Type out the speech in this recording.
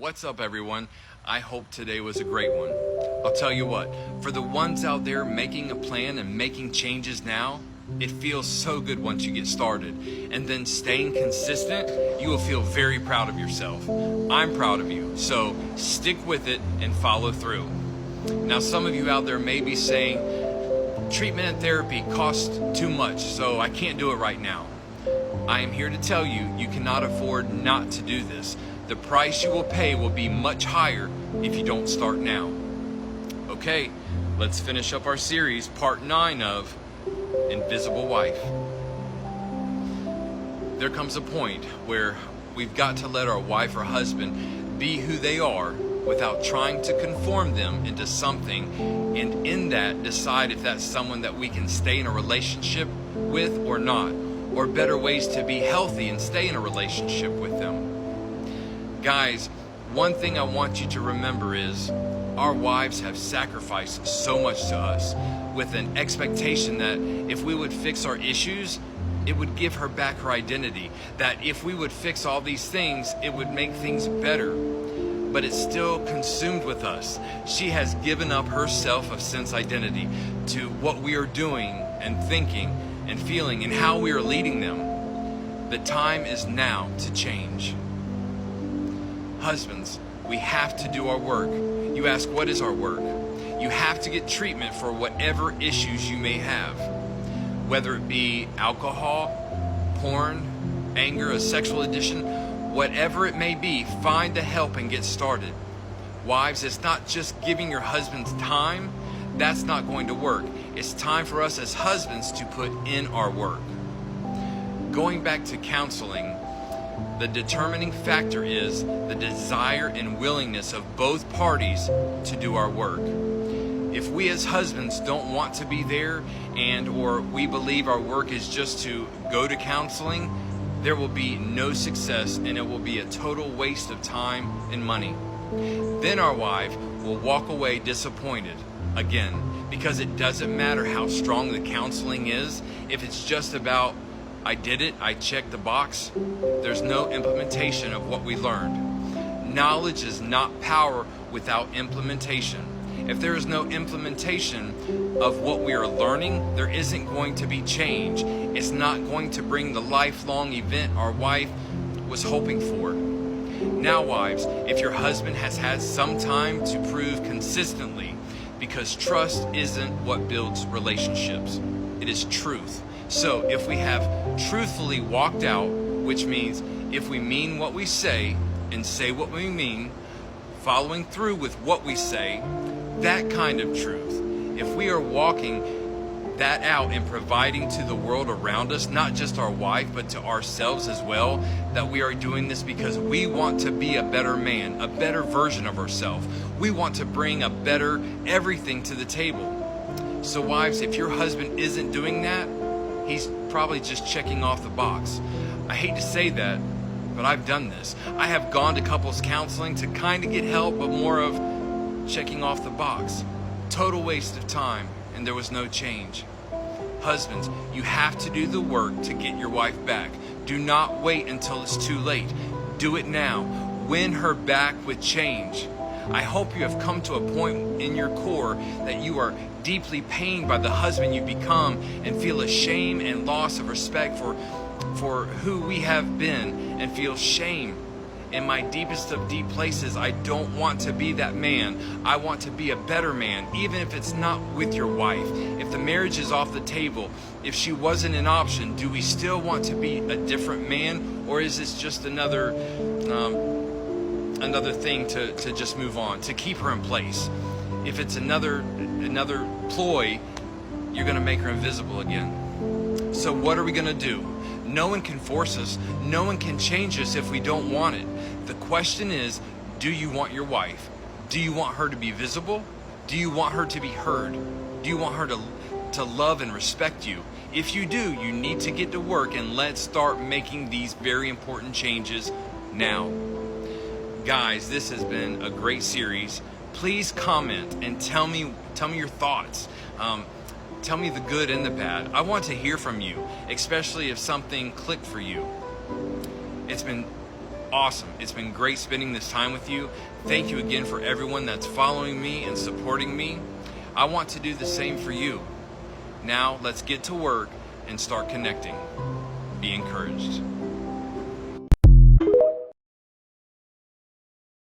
What's up, everyone? I hope today was a great one. I'll tell you what, for the ones out there making a plan and making changes now, it feels so good once you get started. And then staying consistent, you will feel very proud of yourself. I'm proud of you, so stick with it and follow through. Now, some of you out there may be saying, treatment and therapy cost too much, so I can't do it right now. I am here to tell you, you cannot afford not to do this. The price you will pay will be much higher if you don't start now. Okay, let's finish up our series, part 9 of Invisible Wife. There comes a point where we've got to let our wife or husband be who they are without trying to conform them into something, and in that decide if that's someone that we can stay in a relationship with or not, or better ways to be healthy and stay in a relationship with them. Guys, one thing I want you to remember is our wives have sacrificed so much to us with an expectation that if we would fix our issues, it would give her back her identity. That if we would fix all these things, it would make things better. But it's still consumed with us. She has given up her self of sense identity to what we are doing and thinking and feeling and how we are leading them. The time is now to change. Husbands, we have to do our work. You ask, what is our work? You have to get treatment for whatever issues you may have. Whether it be alcohol, porn, anger, a sexual addiction, whatever it may be, find the help and get started. Wives, it's not just giving your husbands time. That's not going to work. It's time for us as husbands to put in our work. Going back to counseling, the determining factor is the desire and willingness of both parties to do our work. If we as husbands don't want to be there or we believe our work is just to go to counseling, there will be no success and it will be a total waste of time and money. Then our wife will walk away disappointed again, because it doesn't matter how strong the counseling is. If it's just about, I did it, I checked the box, there's no implementation of what we learned. Knowledge is not power without implementation. If there is no implementation of what we are learning, there isn't going to be change. It's not going to bring the lifelong event our wife was hoping for. Now, wives, if your husband has had some time to prove consistently, because trust isn't what builds relationships, it is truth. So if we have truthfully walked out, which means if we mean what we say and say what we mean, following through with what we say, that kind of truth, if we are walking that out and providing to the world around us, not just our wife, but to ourselves as well, that we are doing this because we want to be a better man, a better version of ourselves. We want to bring a better everything to the table. So wives, if your husband isn't doing that, he's probably just checking off the box. I hate to say that, but I've done this. I have gone to couples counseling to kind of get help, but more of checking off the box. Total waste of time, and there was no change. Husbands, you have to do the work to get your wife back. Do not wait until it's too late. Do it now. Win her back with change. I hope you have come to a point in your core that you are deeply pained by the husband you become and feel a shame and loss of respect for who we have been, and feel shame. In my deepest of deep places, I don't want to be that man. I want to be a better man, even if it's not with your wife. If the marriage is off the table, if she wasn't an option, do we still want to be a different man, or is this just another thing to just move on, to keep her in place? If it's another ploy, you're going to make her invisible again. So what are we going to do? No one can force us. No one can change us if we don't want it. The question is, do you want your wife? Do you want her to be visible? Do you want her to be heard? Do you want her to love and respect you? If you do, you need to get to work, and let's start making these very important changes now. Guys, this has been a great series. Please comment and tell me your thoughts. Tell me the good and the bad. I want to hear from you, especially if something clicked for you. It's been awesome. It's been great spending this time with you. Thank you again for everyone that's following me and supporting me. I want to do the same for you. Now let's get to work and start connecting. Be encouraged.